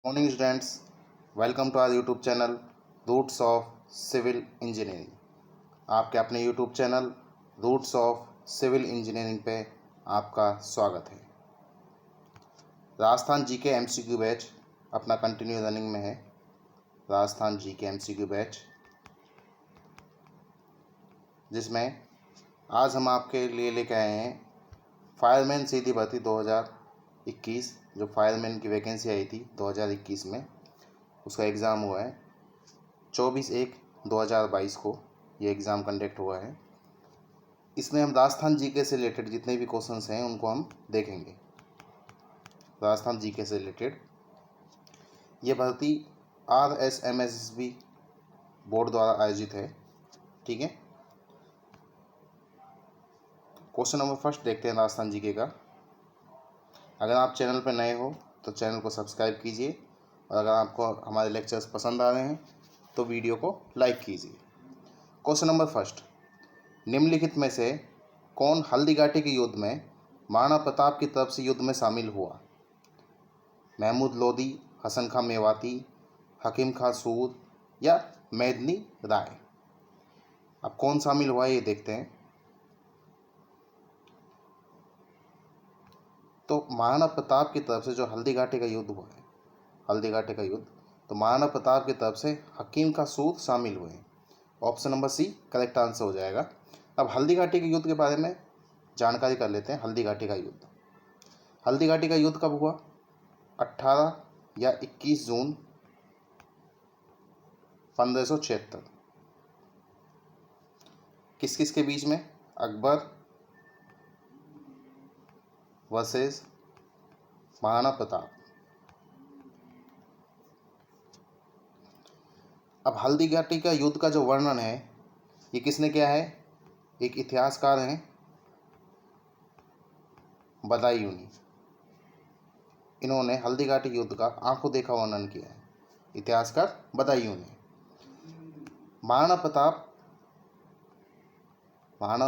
Morning students, welcome to our YouTube channel roots of civil engineering. आपके अपने YouTube channel roots of civil engineering पे आपका स्वागत है। राजस्थान जीके एमसीक्यू बैच अपना कंटिन्यू रनिंग में है। राजस्थान जीके एमसीक्यू बैच, जिसमें आज हम आपके लिए लेकर आए हैं फायरमैन सीधी भर्ती 2021। जो फायरमैन की वैकेंसी आई थी 2021 में, उसका एग्ज़ाम हुआ है 24/1/2022 को ये एग्ज़ाम कंडक्ट हुआ है। इसमें हम राजस्थान जीके से रिलेटेड जितने भी क्वेश्चंस हैं उनको हम देखेंगे। राजस्थान जीके से रिलेटेड ये भर्ती RSMSB बोर्ड द्वारा आयोजित है। ठीक है, क्वेश्चन नंबर फर्स्ट देखते हैं राजस्थान जीके का। अगर आप चैनल पर नए हो तो चैनल को सब्सक्राइब कीजिए, और अगर आपको हमारे लेक्चर्स पसंद आ रहे हैं तो वीडियो को लाइक कीजिए। क्वेश्चन नंबर फर्स्ट, निम्नलिखित में से कौन हल्दीघाटी के युद्ध में महाराणा प्रताप की तरफ से युद्ध में शामिल हुआ? महमूद लोदी, हसन खां मेवाती, हकीम खां सूर या मेदिनी राय? अब कौन शामिल हुआ है ये देखते हैं। तो महाराणा प्रताप की तरफ से जो हल्दीघाटी का युद्ध हुआ है, हल्दीघाटी का युद्ध, तो महाराणा प्रताप की तरफ से हकीम खां सूर शामिल हुए हैं। Option number C correct answer हो जाएगा। अब हल्दीघाटी के युद्ध के बारे में जानकारी कर लेते हैं। हल्दीघाटी का युद्ध, हल्दीघाटी का युद्ध कब हुआ? 18 या 21 जून 1576। किस किस के बीच में? अकबर वर्सेस महाराणा प्रताप। अब हल्दीघाटी का युद्ध का जो वर्णन है ये किसने किया है? एक इतिहासकार हैं बदायूनी। इन्होंने हल्दीघाटी युद्ध का आंखों देखा वर्णन किया है, इतिहासकार बदायूनी। महाराणा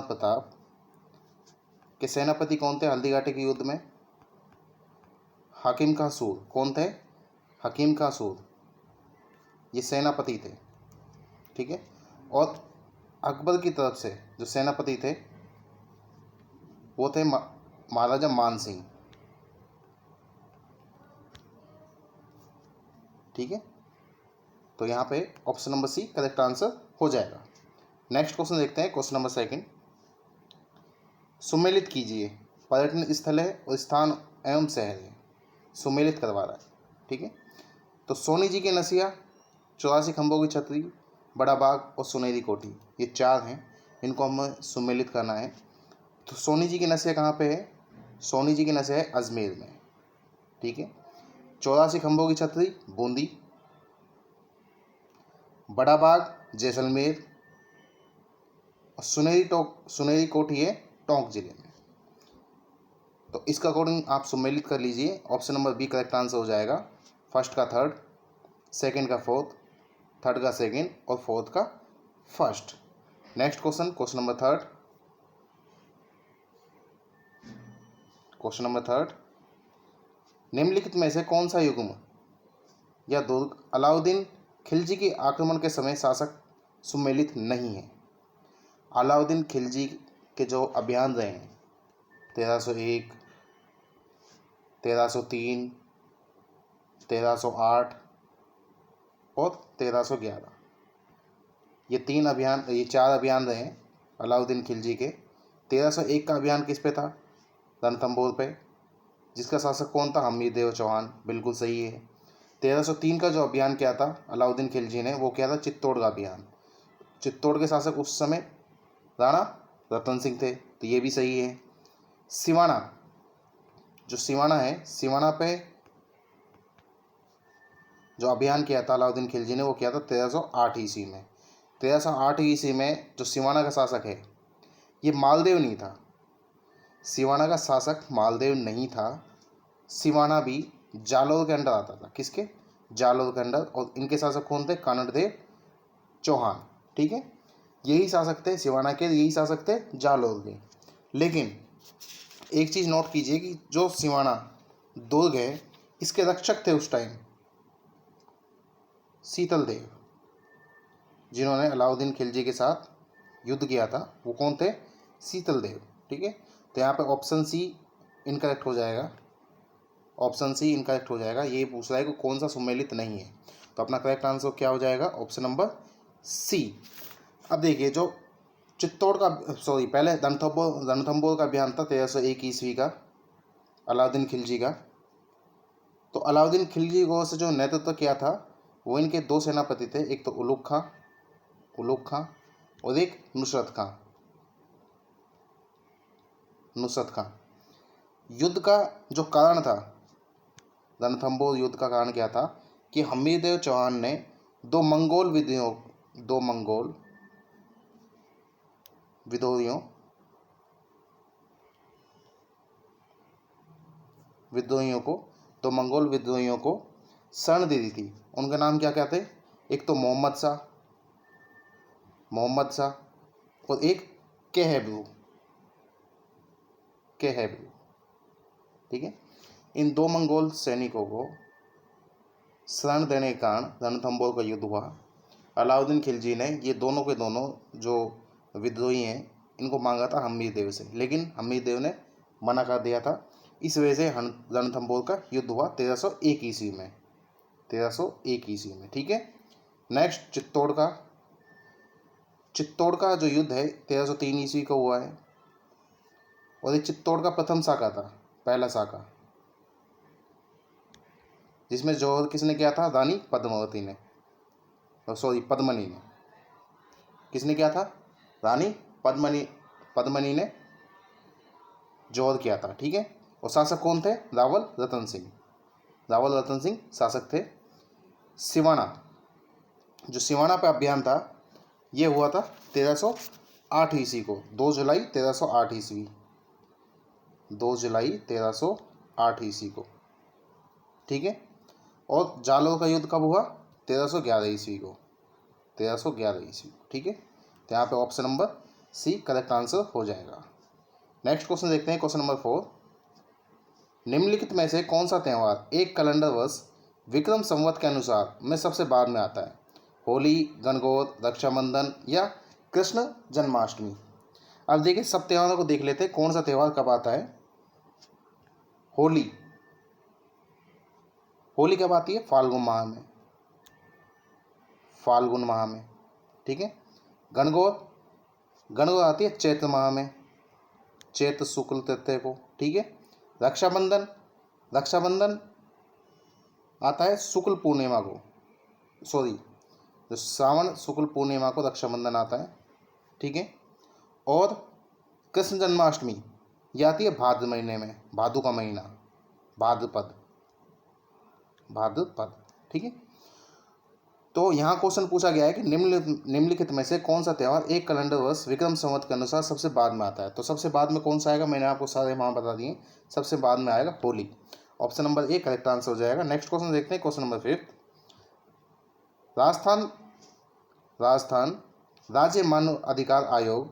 प्रताप के सेनापति कौन थे हल्दीघाटी के युद्ध में? हकीम खां सूर। कौन थे? हकीम खां सूर, ये सेनापति थे। ठीक है, और अकबर की तरफ से जो सेनापति थे वो थे महाराजा मान सिंह। ठीक है, तो यहाँ पे option number C correct answer हो जाएगा। नेक्स्ट क्वेश्चन देखते हैं, क्वेश्चन नंबर सेकंड। सुमेलित कीजिए, पर्यटन स्थल है और स्थान एवं शहर है। सुमेलित करवा रहा है। ठीक है, तो सोनी जी के नसिया, 84 खंभों की छतरी, बड़ा बाग और सुनहरी कोठी, ये चार हैं, इनको हमें सुमेलित करना है। तो सोनी जी की नसिया कहाँ पे है? सोनी जी की नसिया है अजमेर में। ठीक है, 84 खंभों की छतरी बूंदी, बड़ा बाग जैसलमेर, और सुनहरी कोठी है टोंक जिले में। तो इसका अकॉर्डिंग आप सुमेलित कर लीजिए। Option number B correct answer हो जाएगा। फर्स्ट का थर्ड, सेकंड का फोर्थ, थर्ड का सेकंड और फोर्थ का first. Next question, question number third, निम्नलिखित में से कौन सा युग्म या दुर्ग अलाउद्दीन खिलजी के आक्रमण के समय शासक सुमेलित नहीं है? अलाउद्दीन खिलजी के जो अभियान रहे हैं 1301, 1303, 1308 और 1311, ये चार अभियान रहे हैं अलाउद्दीन खिलजी के। 1301 का अभियान किस पे था? रणथंभौर पे। जिसका शासक कौन था? हमीरदेव चौहान, बिल्कुल सही है। 1303 का जो अभियान किया था अलाउद्दीन खिलजी ने, वो किया था चित्तौड़ का अभियान। चित्तौड़ के शासक उस समय राणा रतन सिंह थे, तो ये भी सही है। सिवाना, जो सिवाना है, सिवाना पे जो अभियान किया था अलाउद्दीन खिलजी ने, वो किया था 1308 ईस्वी में। 1308 ईस्वी में जो सिवाना का शासक है ये मालदेव नहीं था। सिवाना का शासक मालदेव नहीं था। सिवाना भी जालोर के अंडर आता था। किसके? जालोर के अंडर। और इनके शासक कौन थे? कानड़देव चौहान। ठीक है, यही शासक थे सिवाना के, यही शासक थे जालोर के। लेकिन एक चीज़ नोट कीजिए कि जो सिवाना दुर्ग है इसके रक्षक थे उस टाइम शीतल देव, जिन्होंने अलाउद्दीन खिलजी के साथ युद्ध किया था वो कौन थे? शीतल देव। ठीक है, तो यहाँ पे ऑप्शन सी इनकरेक्ट हो जाएगा, ऑप्शन सी इनकरेक्ट हो जाएगा। ये पूछ रहा है कि कौन सा सुमेलित नहीं है, तो अपना करेक्ट आंसर क्या हो जाएगा? Option number C. अब देखिए, जो चित्तौड़ का पहले रणथंभौर का अभियान था 1301 ईस्वी का, अलाउद्दीन खिलजी का। तो अलाउद्दीन खिलजी को से जो नेतृत्व किया था वो इनके दो सेनापति थे, एक तो उलुग खां और एक नुसरत खां। युद्ध का जो कारण था, रणथंभौर युद्ध का कारण क्या था कि हमीरदेव चौहान ने दो मंगोल विद्रोहियों को शरण दे दी थी। उनका नाम क्या क्या थे? एक तो मोहम्मद शाह और एक केहबरू। ठीक है, इन दो मंगोल सैनिकों को शरण देने के कारण रणथंभौर का युद्ध हुआ। अलाउद्दीन खिलजी ने ये दोनों के दोनों जो विद्रोही हैं इनको मांगा था हमीरदेव से, लेकिन हमीरदेव ने मना कर दिया था। इस वजह से रणथंभौर का युद्ध हुआ 1301 ईस्वी में। ठीक है, नेक्स्ट चित्तौड़ का जो युद्ध है 1303 ईस्वी का हुआ है, और ये चित्तौड़ का प्रथम साका था, पहला साका, जिसमें जोहर किसने किया था? रानी पद्मनी ने। किसने किया था? रानी पद्मनी ने जोहर किया था। ठीक है, और शासक कौन थे? रावल रतन सिंह शासक थे। सिवाना पे अभियान था, ये हुआ था 1308 ईस्वी को, 2 जुलाई 1308 ईस्वी को। ठीक है, और जालोर का युद्ध कब हुआ? 1311 ईस्वी को। ठीक है, तो यहाँ पे option number C correct answer हो जाएगा। नेक्स्ट क्वेश्चन देखते हैं, क्वेश्चन नंबर 4। निम्नलिखित में से कौन सा त्यौहार एक कैलेंडर वर्ष विक्रम संवत के अनुसार में सबसे बाद में आता है? होली, गणगौर, रक्षाबंधन या कृष्ण जन्माष्टमी? अब देखिए, सब त्योहारों को देख लेते हैं, कौन सा त्यौहार कब आता है। होली कब आती है? फाल्गुन माह में। ठीक है, गणगौर आती है चैत्र माह में, चैत्र शुक्ल तृतीया को। ठीक है, रक्षाबंधन आता है शुक्ल पूर्णिमा को, श्रावण शुक्ल पूर्णिमा को रक्षाबंधन आता है। ठीक है, और कृष्ण जन्माष्टमी ये आती है भाद्र महीने में, भादु का महीना, भाद्रपद। ठीक है, तो यहाँ क्वेश्चन पूछा गया है कि निम्नलिखित में से कौन सा त्यौहार एक कैलेंडर वर्ष विक्रम संवत के अनुसार सबसे बाद में आता है? तो सबसे बाद में कौन सा आएगा? मैंने आपको सारे वहाँ बता दिए, सबसे बाद में आएगा Holi. Option number A correct answer हो जाएगा। नेक्स्ट क्वेश्चन देखते हैं, क्वेश्चन नंबर 5। राजस्थान राज्य मानव अधिकार आयोग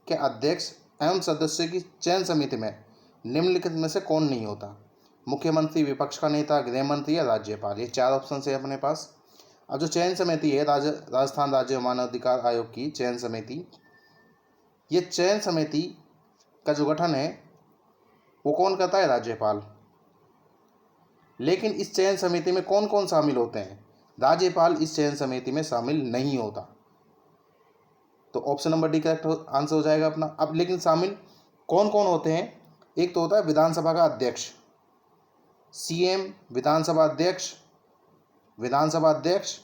के अध्यक्ष एवं सदस्यों की चयन समिति में निम्नलिखित में से कौन नहीं होता? मुख्यमंत्री, विपक्ष का नेता, गृह मंत्री या राज्यपाल? ये 4 ऑप्शन है अपने पास। अब जो चयन समिति है राजस्थान राज्य मानव अधिकार आयोग की चयन समिति, ये चयन समिति का जो गठन है वो कौन करता है? राज्यपाल। लेकिन इस चयन समिति में कौन कौन शामिल होते हैं? राज्यपाल इस चयन समिति में शामिल नहीं होता, तो option number D correct answer हो जाएगा अपना। अब लेकिन शामिल कौन कौन होते हैं? एक तो होता है विधानसभा का अध्यक्ष, सीएम, विधानसभा अध्यक्ष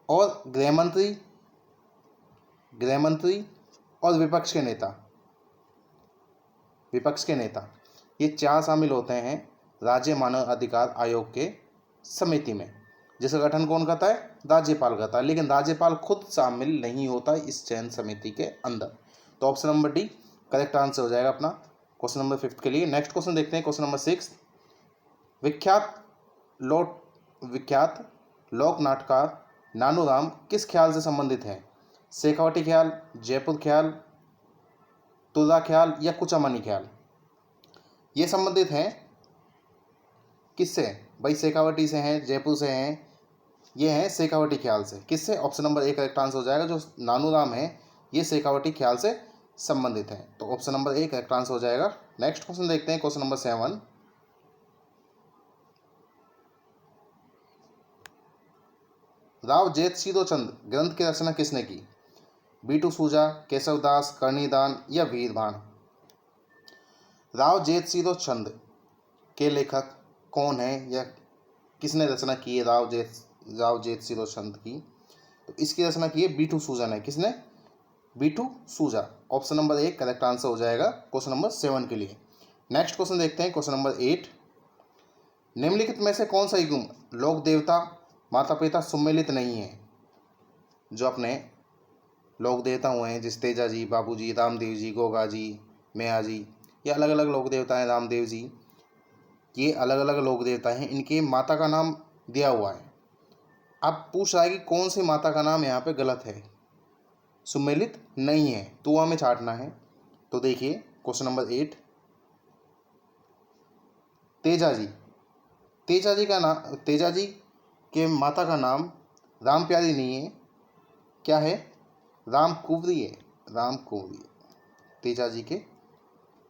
और गृह मंत्री और विपक्ष के नेता, ये 4 शामिल होते हैं राज्य मानव अधिकार आयोग के समिति में, जिसका गठन कौन करता है? राज्यपाल करता है, लेकिन राज्यपाल खुद शामिल नहीं होता इस चयन समिति के अंदर। तो option number D correct answer हो जाएगा अपना क्वेश्चन नंबर 5 के लिए। नेक्स्ट क्वेश्चन देखते हैं, क्वेश्चन नंबर 6। विख्यात लोक नाटककार नानूराम किस ख्याल से संबंधित है? शेखावटी ख्याल, जयपुर ख्याल, तुर्रा ख्याल या कुचामनी ख्याल? ये संबंधित हैं किससे भाई? शेखावटी से हैं, जयपुर से हैं ये हैं शेखावटी ख्याल से। किससे? Option number A correct answer हो जाएगा। जो नानूराम है ये शेखावटी ख्याल से संबंधित है, तो option number A correct answer हो जाएगा। नेक्स्ट क्वेश्चन देखते हैं, क्वेश्चन नंबर 7। राव जेतशीरोचंद ग्रंथ की रचना किसने की? बीटू सूजा, केशवदास, कर्णीदान या वीरभान? राव जेतशीरोचंद के लेखक कौन है या किसने रचना की है राव जेतशीरोचंद की? तो इसकी रचना की है बीटू सूजा ने। किसने? बीटू सूजा। Option number A correct answer हो जाएगा क्वेश्चन नंबर 7 के लिए। नेक्स्ट क्वेश्चन देखते हैं, क्वेश्चन नंबर 8। निम्नलिखित में से कौन सा युग लोक देवता माता पिता सम्मिलित नहीं है? जो अपने लोक देवता हुए हैं, जिस तेजा जी, बाबू जी, रामदेव जी, गोगा जी, मेहा जी, ये अलग अलग लोक देवता हैं। रामदेव जी, ये अलग अलग लोक देवता हैं, इनके माता का नाम दिया हुआ है। अब पूछ रहा है कि कौन सी माता का नाम यहाँ पे गलत है, सम्मिलित नहीं है, तो हमें छांटना है। तो देखिए क्वेश्चन नंबर 8, तेजा जी। तेजा जी का नाम, तेजा जी के माता का नाम राम प्यारी नहीं है, क्या है? राम कुंवरी है। राम कुंवरी तेजा जी के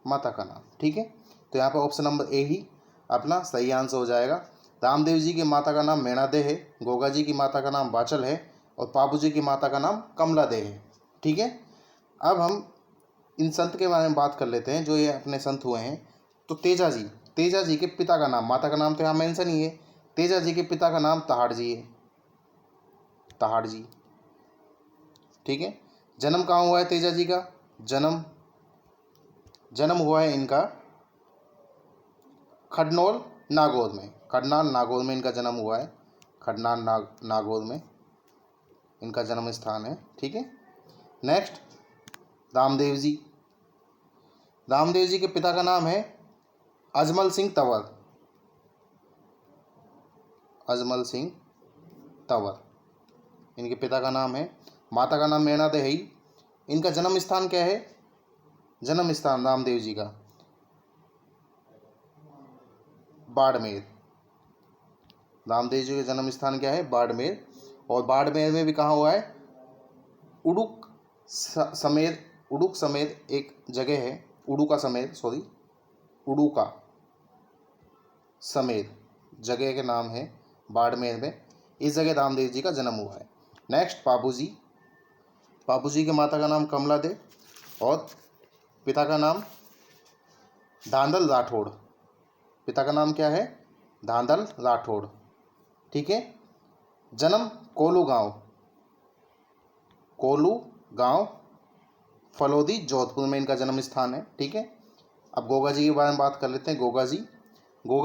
माता का नाम। ठीक है, तो यहाँ पर ऑप्शन नंबर ए ही अपना सही आंसर हो जाएगा। रामदेव जी की माता का नाम मैणा दे है, गोगा जी की माता का नाम बाचल है और पापू जी की माता का नाम कमला दे है। ठीक है, अब हम इन संत के बारे में बात कर लेते हैं जो ये अपने संत हुए हैं। तो तेजा जी के पिता का नाम, माता का नाम तो यहाँ मेंशन ही है, तेजा जी के पिता का नाम तहाड़ जी है। तहाड़ जी। ठीक है, जन्म कहाँ हुआ है तेजा जी का? जन्म हुआ है इनका खडनौल नागौर में। खडनाल नागौर में इनका जन्म हुआ है। खडनाल नागौर में इनका जन्म स्थान है। ठीक है, नेक्स्ट रामदेव जी। रामदेव जी के पिता का नाम है अजमल सिंह तंवर। अजमल सिंह तंवर इनके पिता का नाम है। माता का नाम मैणा देही। इनका जन्म स्थान क्या है? जन्म स्थान रामदेव जी का बाड़मेर। रामदेव जी का जन्म स्थान क्या है? बाड़मेर। और बाड़मेर में भी कहाँ हुआ है? उड़ुक समेर एक जगह है, उड़ुका समेर जगह के नाम है बाड़मेर में। इस जगह रामदेव जी का जन्म हुआ है। नेक्स्ट पापू जी के माता का नाम कमला दे और पिता का नाम धांधल राठौड़। पिता का नाम क्या है? धांधल राठौड़। ठीक है, जन्म कोलू गांव फलोदी जोधपुर में इनका जन्म स्थान है। ठीक है, अब गोगा जी के बारे में बात कर लेते हैं। गोगा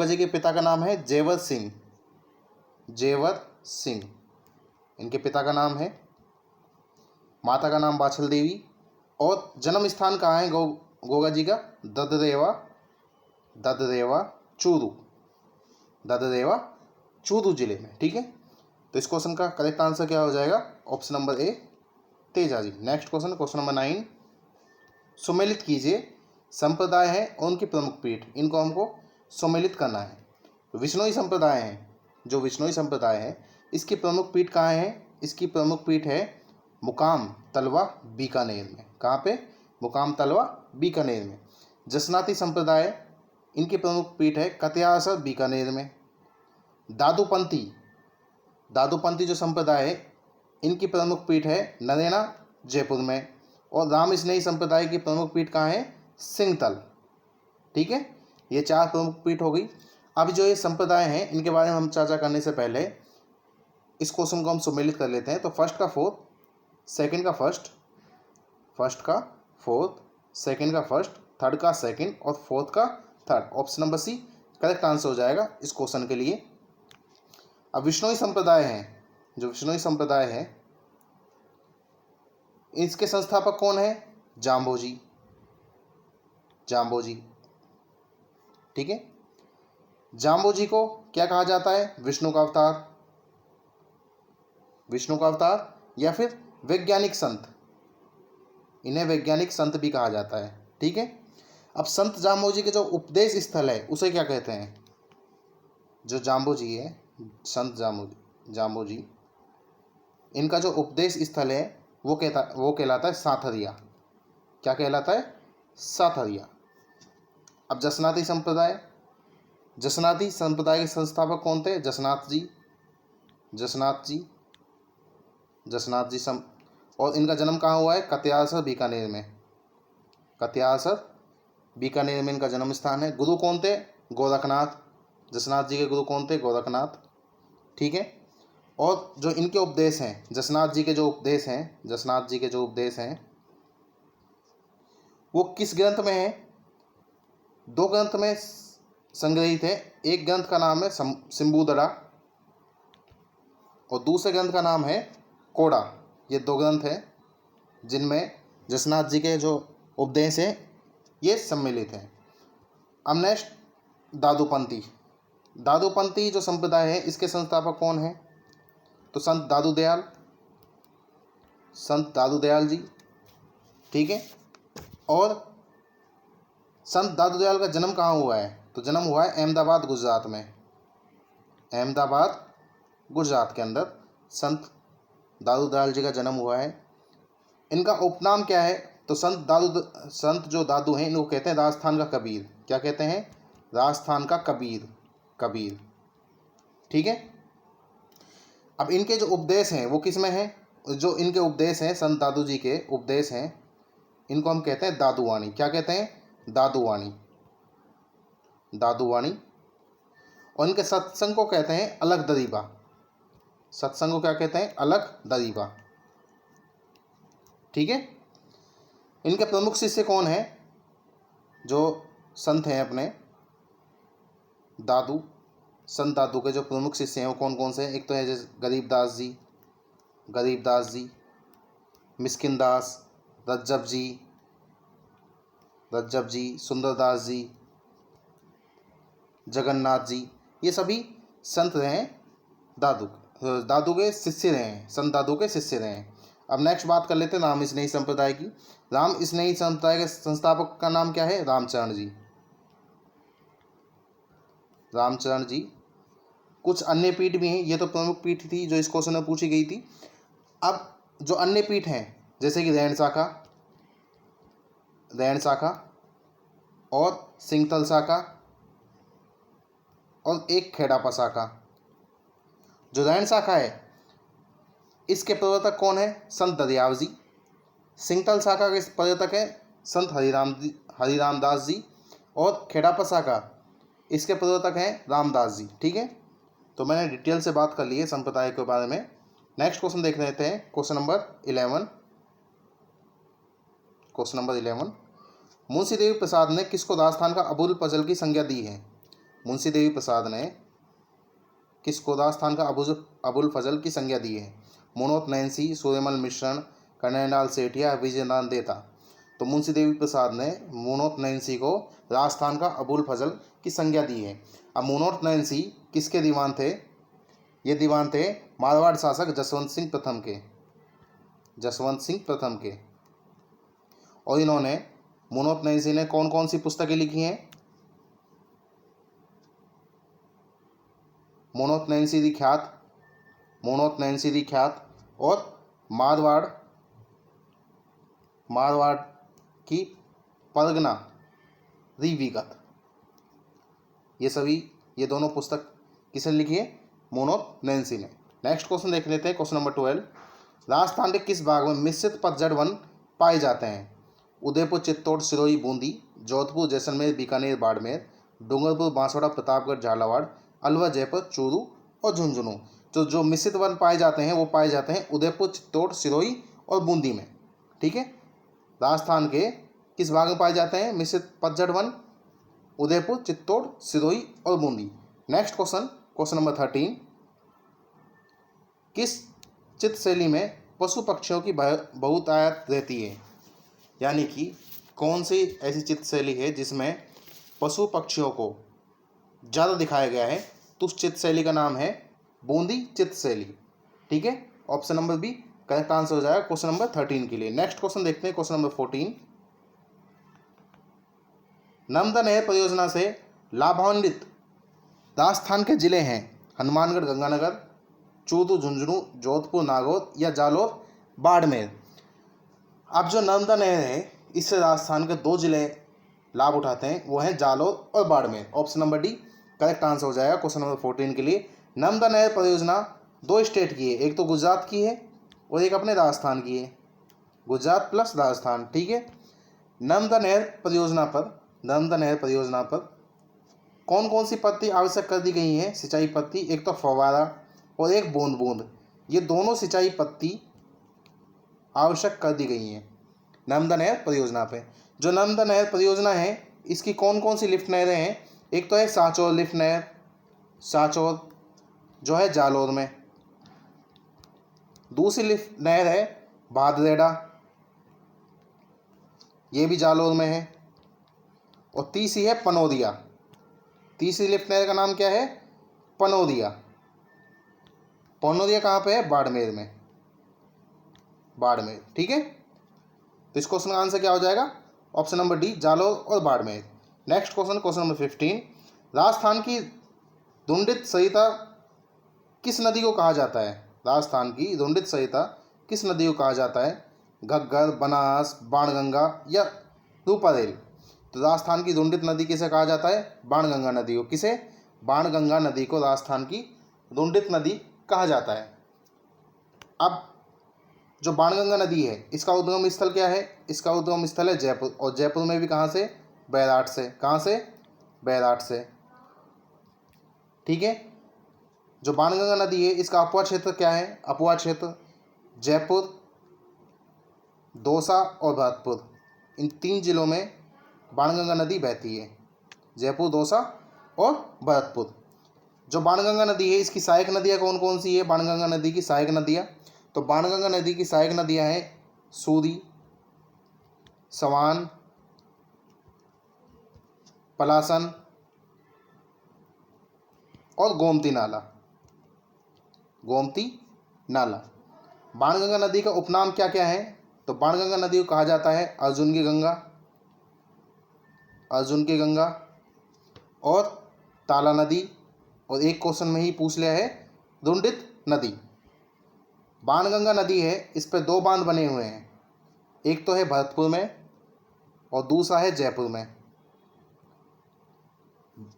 जी के पिता का नाम है जेवर सिंह इनके पिता का नाम है। माता का नाम बाछल देवी। और जन्म स्थान कहाँ है गोगा जी का? ददरेवा चूरू जिले में। ठीक है, तो इस क्वेश्चन का करेक्ट आंसर क्या हो जाएगा? Option number A Teja ji. Next question number 9। सुमेलित कीजिए संप्रदाय है और उनकी प्रमुख पीठ, इनको हमको सुमेलित करना है। विश्नोई संप्रदाय है, जो विश्नोई संप्रदाय है इसकी प्रमुख पीठ कहाँ है? इसकी प्रमुख पीठ है मुकाम तलवा बीकानेर में। कहाँ पे? मुकाम तलवा बीकानेर में। जसनाती संप्रदाय, इनकी प्रमुख पीठ है कतियासर बीकानेर में। दादूपंथी जो संप्रदाय है इनकी प्रमुख पीठ है नरेना जयपुर में। और राम स्नेही संप्रदाय की प्रमुख पीठ कहाँ है? सिंगतल। ठीक है, ये 4 प्रमुख पीठ हो गई। अब जो ये संप्रदाय हैं इनके बारे में हम चर्चा करने से पहले इस क्वेश्चन को हम सम्मिलित कर लेते हैं। तो फर्स्ट का फोर्थ, सेकंड का फर्स्ट, सेकंड का फर्स्ट, थर्ड का सेकंड और फोर्थ का third. Option number C correct answer हो जाएगा इस क्वेश्चन के लिए। अब विश्नोई संप्रदाय है, जो विश्नोई संप्रदाय है इसके संस्थापक कौन है? जाम्बोजी। ठीक है, जाम्बोजी को क्या कहा जाता है? विष्णु का अवतार या फिर वैज्ञानिक संत, इन्हें वैज्ञानिक संत भी कहा जाता है। ठीक है, अब संत जाम्बोजी के जो उपदेश स्थल है उसे क्या कहते हैं? जो जाम्बोजी है, संत जाम्बू जी। इनका जो उपदेश स्थल है वो कहलाता है साथरिया। क्या कहलाता है? साथरिया। अब जसनाती संप्रदाय, जसनाती संप्रदाय के संस्थापक कौन थे? जसनाथ जी, जसनाथ जी, जसनाथ जी और इनका जन्म कहाँ हुआ है? कत्यासर बीकानेर में, कत्यासर बीकानेर में इनका जन्म स्थान है। गुरु कौन थे? गोरखनाथ। जसनाथ जी के गुरु कौन थे? गोरखनाथ। ठीक है। और जो इनके उपदेश हैं, जसनाथ जी के जो उपदेश हैं, जसनाथ जी के जो उपदेश हैं वो किस ग्रंथ में है? दो ग्रंथ में संग्रहित है। एक ग्रंथ का नाम है सिम्बूदड़ा और दूसरे ग्रंथ का नाम है कोड़ा। ये दो ग्रंथ हैं जिनमें जसनाथ जी के जो उपदेश हैं ये सम्मिलित हैं। अब नेक्स्ट, दादूपंथी। दादूपंथी जो संप्रदाय है इसके संस्थापक कौन है? तो संत दादू दयाल, संत दादू दयाल जी। ठीक है। और संत दादू दयाल का जन्म कहाँ हुआ है? तो जन्म हुआ है अहमदाबाद गुजरात में, अहमदाबाद गुजरात के अंदर संत दादू दयाल जी का जन्म हुआ है। इनका उपनाम क्या है? तो संत जो दादू हैं इनको कहते हैं राजस्थान का कबीर। क्या कहते हैं? राजस्थान का कबीर, कबीर। ठीक है। अब इनके जो उपदेश हैं वो किस में हैं? जो इनके उपदेश हैं, संत दादू जी के उपदेश हैं, इनको हम कहते हैं दादूवाणी। क्या कहते हैं? दादूवाणी, दादूवाणी। और इनके सत्संग को कहते हैं अलग दरीबा। सत्संग को क्या कहते हैं? अलग दरीबा। ठीक है। इनके प्रमुख शिष्य कौन है? जो संत हैं अपने दादू, संत दादू के जो प्रमुख शिष्य हैं वो कौन कौन से हैं? एक तो है जैसे गरीबदास जी, गरीबदास जी, मिस्किन दास, रज्जब जी, रज्जब जी, सुंदरदास जी, जगन्नाथ जी। ये सभी संत रहे हैं, दादू के शिष्य रहे हैं, संत दादू के शिष्य रहे हैं। अब नेक्स्ट बात कर लेते हैं राम स्नेही संप्रदाय की। राम स्नेही संप्रदाय के संस्थापक का नाम क्या है? रामचरण जी, रामचरण जी। कुछ अन्य पीठ भी हैं, ये तो प्रमुख पीठ थी जो इस क्वेश्चन में पूछी गई थी। अब जो अन्य पीठ हैं जैसे कि रैण शाखा, रैण शाखा और सिंगतल शाखा और एक खेड़ापा शाखा। जो रैण शाखा है इसके प्रवर्तक कौन है? संत दरियाव जी। सिंगतल शाखा के प्रवर्तक है संत हरिराम दास जी। और खेड़ापा शाखा इसके प्रवर्तक हैं रामदास जी। ठीक है। तो मैंने डिटेल से बात कर ली है संप्रदाय के बारे में। नेक्स्ट क्वेश्चन देख लेते हैं, question number 11। Question number 11, Munshi Devi Prasad ने किसको राजस्थान का अबुल फजल की संज्ञा दी है? मुंशी देवी प्रसाद ने किसको राजस्थान का अबुल फजल की संज्ञा दी है? मोनोत नैन्सी, सूर्यमल मिश्रण, कर्णेलाल सेठिया, विजयनाथ देता। तो मुंशी देवी प्रसाद ने मोनोत नैन्सी को राजस्थान का अबुल फजल की संज्ञा दी है। अब मोनोत नैन्सी किसके दीवान थे? ये दीवान थे मारवाड़ शासक जसवंत सिंह प्रथम के, जसवंत सिंह प्रथम के। और इन्होंने, मोनोत नैन्सी ने कौन कौन सी पुस्तकें लिखी हैं? मोनोत नैन्सी दी ख्यात, मोनोत नैन्सी दी ख्यात और मारवाड़, मारवाड़ की परगना रिविगत। ये सभी, ये दोनों पुस्तक किसने लिखी है? मोनोत नैन्सी ने। नेक्स्ट क्वेश्चन देख लेते हैं, क्वेश्चन नंबर 12, राजस्थान के किस भाग में मिश्रित पतझड़ वन पाए जाते हैं? उदयपुर, चित्तौड़, सिरोही, बूंदी, जोधपुर, जैसलमेर, बीकानेर, बाड़मेर, डूंगरपुर, बांसवाड़ा, प्रतापगढ़, झालावाड़, अलवर, जयपुर, चूरू और झुंझुनू। तो जो मिश्रित वन पाए जाते हैं वो पाए जाते हैं उदयपुर, चित्तौड़, सिरोही और बूंदी में। ठीक है। राजस्थान के किस भाग में पाए जाते हैं मिश्रित पतझड़ वन? उदयपुर, चित्तौड़, सिरोही और Bundi. Next question, question number 13, किस चित्र शैली में पशु पक्षियों की बहुतायत रहती है? यानी कि कौन सी ऐसी चित्र शैली है जिसमें पशु पक्षियों को ज़्यादा दिखाया गया है? तो उस चित्र शैली का नाम है बूंदी चित्र शैली। ठीक है। Option number B correct answer हो जाएगा क्वेश्चन नंबर 13 के लिए। नेक्स्ट क्वेश्चन देखते हैं, क्वेश्चन नंबर 14, नर्मदा नहर परियोजना से लाभान्वित राजस्थान के जिले हैं हनुमानगढ़, गंगानगर, चूरू, झुंझुनू, जोधपुर, नागौर या जालौर, बाड़मेर। अब जो नर्मदा नहर है इससे राजस्थान के 2 जिले लाभ उठाते हैं, वो हैं जालौर और Barmer. Option number D correct answer हो जाएगा क्वेश्चन नंबर 14 के लिए। नर्मदा नहर परियोजना 2 स्टेट की है, एक तो गुजरात की है और एक अपने राजस्थान की है, गुजरात प्लस राजस्थान। ठीक है, नर्मदा नहर परियोजना पर कौन कौन सी पद्धति आवश्यक कर दी गई हैं सिंचाई पद्धति? एक तो फव्वारा और एक बूंद बूंद, ये दोनों सिंचाई पद्धति आवश्यक कर दी गई हैं नर्मदा नहर परियोजना पे। जो नर्मदा नहर परियोजना है इसकी कौन कौन सी लिफ्ट नहरें हैं? एक तो है सांचौर लिफ्ट नहर, सांचौर जो है जालौर में। दूसरी लिफ्ट नहर है भादरेड़ा, ये भी जालौर में है। और तीसरी है पनौदिया, तीसरी लिफ्ट नहर का नाम क्या है? पनौदिया। पनौदिया कहाँ पे है? बाड़मेर में, बाड़मेर। ठीक है, तो इस क्वेश्चन का आंसर क्या हो जाएगा? ऑप्शन नंबर डी जालौर और Barmer. Next question, question number 15, Rajasthan की धुंडित सरिता किस नदी को कहा जाता है? राजस्थान की धुंडित सरिता किस नदी को कहा जाता है? घग्गर, बनास, बाणगंगा या रूपारेल? तो राजस्थान की धुंडित नदी किसे कहा जाता है? बाणगंगा नदी को। किसे? बाणगंगा नदी को राजस्थान की धुंडित नदी कहा जाता है। अब जो बाणगंगा नदी है इसका उद्गम स्थल क्या है? इसका उद्गम स्थल है जयपुर, और जयपुर में भी कहाँ से? बैराट से। कहाँ से? बैराट से। ठीक है, जो बाणगंगा नदी है इसका अपवाद क्षेत्र क्या है? अपवाद क्षेत्र जयपुर, दौसा और भरतपुर, इन 3 जिलों में बाणगंगा नदी बहती है, जयपुर, दौसा और भरतपुर। जो बाणगंगा नदी है इसकी सहायक नदियाँ कौन कौन सी है? बाणगंगा नदी की सहायक नदियाँ, तो बाणगंगा नदी की सहायक नदियाँ हैं सूरी, सवान, पलासन और गोमती नाला, गोमती नाला। बाणगंगा नदी का उपनाम क्या क्या है? तो बाणगंगा नदी को कहा जाता है अर्जुन की गंगा, अर्जुन की गंगा और ताला नदी, और एक क्वेश्चन में ही पूछ लिया है धुंडित नदी। बाणगंगा नदी है इस पर 2 बांध बने हुए हैं, एक तो है भरतपुर में और दूसरा है जयपुर में।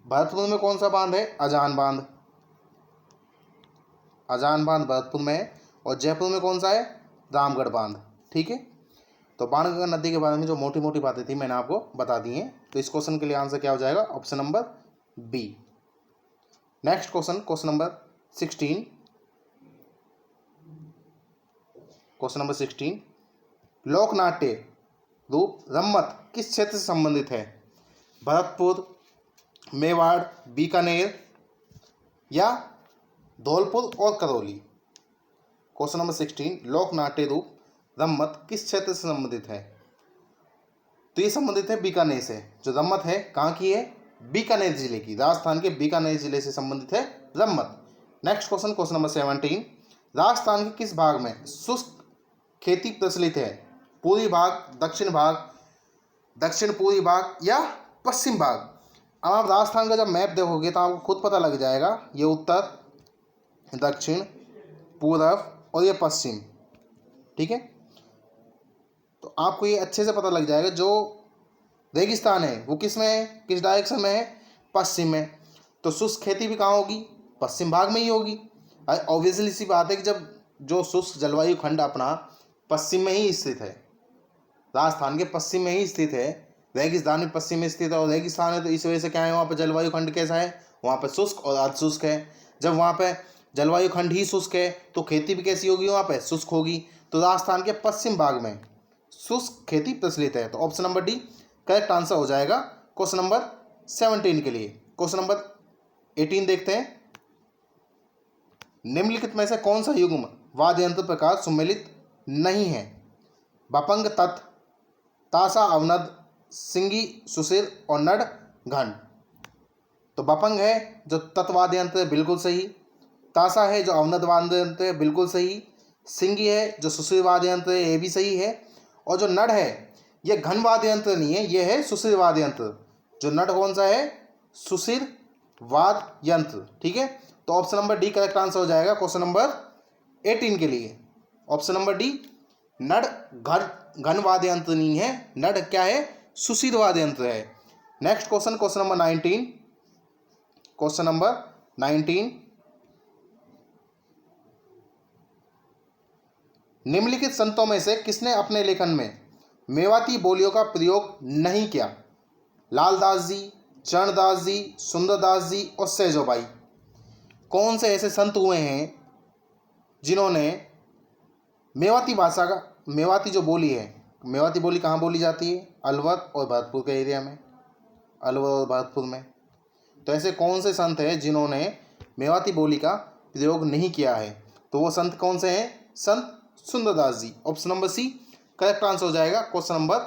भरतपुर में कौन सा बांध है? अजान बांध, अजान बांध भरतपुर में है, और जयपुर में कौन सा है? रामगढ़ बांध। ठीक है, तो बाणगंगा नदी के बारे में जो मोटी मोटी बातें थी मैंने आपको बता दी हैं। तो इस क्वेश्चन के लिए आंसर क्या हो जाएगा? Option number B. Next question, question number 16, question number 16, लोकनाट्य रूप रम्मत किस क्षेत्र से संबंधित है? भरतपुर, मेवाड़, बीकानेर या धौलपुर और करौली? क्वेश्चन नंबर 16, लोकनाट्य रूप रम्मत किस क्षेत्र से संबंधित है? तो ये संबंधित है बीकानेर से। जो रम्मत है कहाँ की है? बीकानेर जिले की, राजस्थान के बीकानेर जिले से संबंधित है रम्मत। Next question, question number 17, Rajasthan के किस भाग में शुष्क खेती प्रचलित है? पूर्वी भाग, दक्षिण भाग, दक्षिण पूर्वी भाग या पश्चिम भाग? अब आप राजस्थान का जब मैप देखोगे तो आपको खुद पता लग जाएगा, ये उत्तर, दक्षिण, पूर्व और ये पश्चिम। ठीक है, तो आपको ये अच्छे से पता लग जाएगा जो रेगिस्तान है वो किस में है, किस डायरेक्शन में है? पश्चिम में। तो शुष्क खेती भी कहाँ होगी? पश्चिम भाग में ही होगी। ऑब्वियसली सी बात है कि जब जो शुष्क जलवायु खंड अपना पश्चिम में ही स्थित है, राजस्थान के पश्चिम में ही स्थित है, रेगिस्तान भी पश्चिम में स्थित है, और रेगिस्तान है तो इस वजह से क्या है, वहाँ पर जलवायु खंड कैसा है? वहाँ पर शुष्क और अर्ध शुष्क है। जब वहाँ पर जलवायु खंड ही शुष्क है तो खेती भी कैसी होगी? वहाँ पर शुष्क होगी। तो राजस्थान के पश्चिम भाग में शुष्क खेती प्रचलित है। तो option number D correct answer हो जाएगा क्वेश्चन नंबर 17 के लिए। क्वेश्चन नंबर 18 देखते हैं, निम्नलिखित में से कौन सा युग्म वाद्य यंत्र प्रकार सम्मिलित नहीं है? बपंग, तत्, तासा, अवनद, सिंगी, सुशिर और नड घंट। तो बपंग है जो तत्वाद्य यंत्र है, बिल्कुल सही। तासा है जो अवनद वाद्य यंत्र है, बिल्कुल सही। सिंगी है जो सुशिर वाद्य यंत्र है, ये भी सही है। और जो नड है ये घन वाद्य यंत्र नहीं है, ये है सुशिर वाद्य यंत्र। जो नड कौन सा है? सुशिर वाद्य यंत्र। ठीक है, तो option number D correct answer हो जाएगा क्वेश्चन नंबर 18 के लिए। ऑप्शन नंबर डी, नड घन वाद्य यंत्र नहीं है, नड क्या है, सुशील वाद्य यंत्र है। Next question, question number 19, question number 19, निम्नलिखित संतों में से किसने अपने लेखन में मेवाती बोलियों का प्रयोग नहीं किया? लालदास जी, चरणदास जी, सुंदरदास जी और सैजोबाई। कौन से ऐसे संत हुए हैं जिन्होंने मेवाती भाषा का, मेवाती जो बोली है, मेवाती बोली कहाँ बोली जाती है? अलवर और भरतपुर के एरिया में, अलवर और भरतपुर में। तो ऐसे कौन से संत हैं जिन्होंने मेवाती बोली का प्रयोग नहीं किया है? तो वो संत कौन से हैं? Sant Sundardas ji. Option number C correct answer हो जाएगा क्वेश्चन नंबर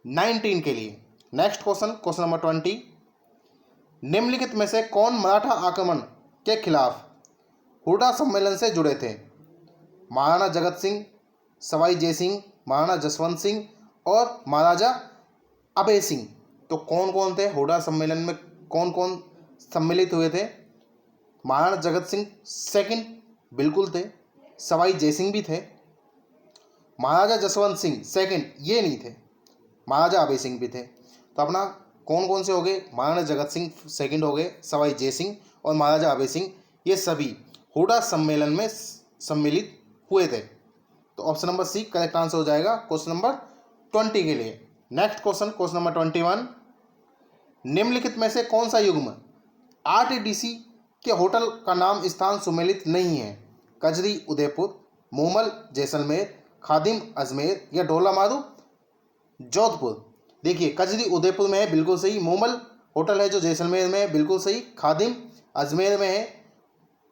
19 के लिए। नेक्स्ट क्वेश्चन, क्वेश्चन नंबर 20, निम्नलिखित में से कौन मराठा आक्रमण के खिलाफ हुडा सम्मेलन से जुड़े थे? महाराणा जगत सिंह, सवाई जय सिंह, महाराणा जसवंत सिंह और महाराजा अभय सिंह। तो कौन कौन थे हुडा सम्मेलन में, कौन कौन सम्मिलित हुए थे? महाराणा जगत सिंह सेकंड बिल्कुल थे, सवाई जय सिंह भी थे, महाराजा जसवंत सिंह सेकंड ये नहीं थे, महाराजा अभय सिंह भी थे। तो अपना कौन कौन से हो गए? महाराणा जगत सिंह सेकंड हो गए, सवाई जय सिंह और महाराजा अभय सिंह, ये सभी हुडा सम्मेलन में सम्मिलित हुए थे। तो option number C correct answer हो जाएगा क्वेश्चन नंबर 20 के लिए। नेक्स्ट क्वेश्चन, क्वेश्चन नंबर 21, निम्नलिखित में से कौन सा युग्म आरटीडीसी के होटल का नाम स्थान सुमेलित नहीं है? कजरी उदयपुर, मूमल जैसलमेर, खादिम अजमेर या ढोला मारू जोधपुर। देखिए कजरी उदयपुर में है, बिल्कुल सही। मूमल होटल है जो जैसलमेर में है, बिल्कुल सही। खादिम अजमेर में है।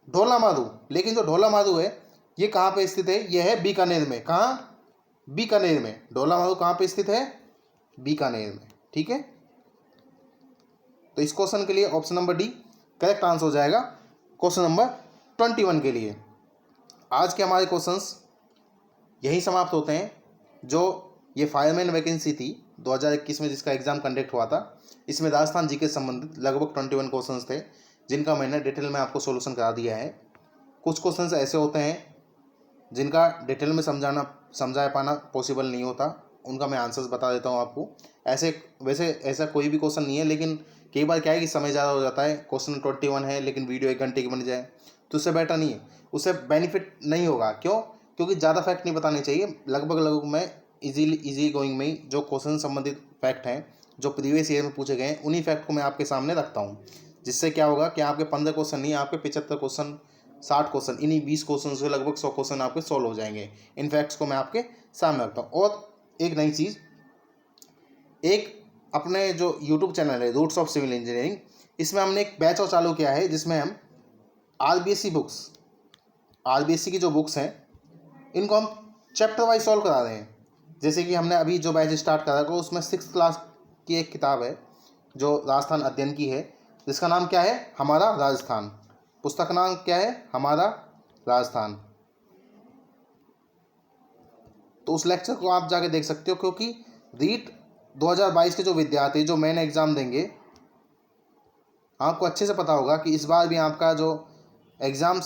ढोला मारू, लेकिन जो ढोला मारू है ये कहाँ पे स्थित है? यह है बीकानेर में। कहाँ? बीकानेर में। ढोला मारू कहाँ पे स्थित है? बीकानेर में। ठीक है, तो इस क्वेश्चन के लिए option number D correct answer हो जाएगा क्वेश्चन नंबर 21 के लिए। आज के हमारे क्वेश्चंस यही समाप्त होते हैं। जो ये फायरमैन वैकेंसी थी 2021 में जिसका एग्जाम कंडक्ट हुआ था, इसमें राजस्थान जी के संबंधित लगभग 21 क्वेश्चंस थे जिनका मैंने डिटेल में आपको सॉल्यूशन करा दिया है। कुछ क्वेश्चंस ऐसे होते हैं जिनका डिटेल में समझा पाना पॉसिबल नहीं होता, उनका मैं आंसर्स बता देता हूँ आपको। वैसे ऐसा कोई भी क्वेश्चन नहीं है, लेकिन कई बार क्या है कि समय ज़्यादा हो जाता है। क्वेश्चन 21 है लेकिन वीडियो 1 घंटे की बन जाए तो उससे बेटर नहीं है, उससे बेनिफिट नहीं होगा। क्यों? क्योंकि ज़्यादा फैक्ट नहीं बताने चाहिए। लगभग मैं इजी गोइंग में ही जो क्वेश्चन संबंधित फैक्ट हैं जो प्रीवियस ईयर में पूछे गए हैं उन्हीं फैक्ट को मैं आपके सामने रखता हूँ, जिससे क्या होगा कि आपके 15 क्वेश्चन नहीं, आपके 75 क्वेश्चन, 60 क्वेश्चन, इन्हीं 20 क्वेश्चन से लगभग 100 क्वेश्चन आपके सॉल्व हो जाएंगे। इन फैक्ट्स को मैं आपके सामने रखता हूँ। और एक नई चीज़, एक अपने जो यूट्यूब चैनल है रूट्स ऑफ सिविल इंजीनियरिंग, इसमें हमने एक बैच और चालू किया है जिसमें हम आरबीएससी की जो बुक्स हैं इनको हम चैप्टर वाइज सॉल्व करा रहे हैं। जैसे कि हमने अभी जो बैच स्टार्ट करा था उसमें 6th क्लास की एक किताब है जो राजस्थान अध्ययन की है, जिसका नाम क्या है? हमारा राजस्थान। पुस्तक नाम क्या है? हमारा राजस्थान। तो उस लेक्चर को आप जाके देख सकते हो, क्योंकि रीट 2022 के जो विद्यार्थी जो मेन एग्ज़ाम देंगे, आपको अच्छे से पता होगा कि इस बार भी आपका जो एग्ज़ाम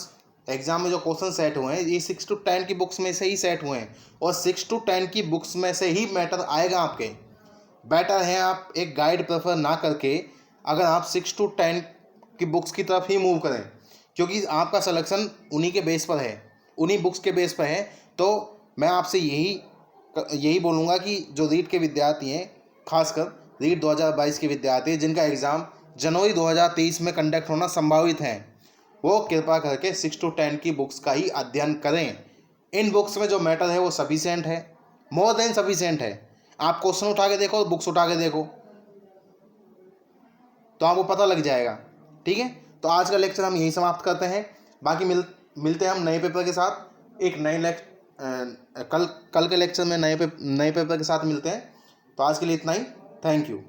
में जो क्वेश्चन सेट हुए हैं ये 6 to 10 की बुक्स में से ही सेट हुए हैं, और 6 to 10 की बुक्स में से ही मैटर आएगा आपके। बेटर है आप एक गाइड प्रेफर ना करके अगर आप 6 to 10 की बुक्स की तरफ ही मूव करें, क्योंकि आपका सिलेक्शन उन्हीं के बेस पर है, उन्हीं बुक्स के बेस पर है। तो मैं आपसे यही बोलूँगा कि जो रीट के विद्यार्थी हैं, खासकर रीट 2022 के विद्यार्थी जिनका एग्ज़ाम जनवरी 2023 में कंडक्ट होना संभावित है, वो कृपा करके 6 to 10 की बुक्स का ही अध्ययन करें। इन बुक्स में जो मैटर है वो सफिशिएंट है, मोर देन सफिशिएंट है। आप क्वेश्चन उठा के देखो, बुक्स उठा के देखो, तो आपको पता लग जाएगा। ठीक है, तो आज का लेक्चर हम यहीं समाप्त करते हैं। बाकी मिलते हैं हम नए पेपर के साथ। एक नए कल के लेक्चर में नए पेपर के साथ मिलते हैं। तो आज के लिए इतना ही। Thank you.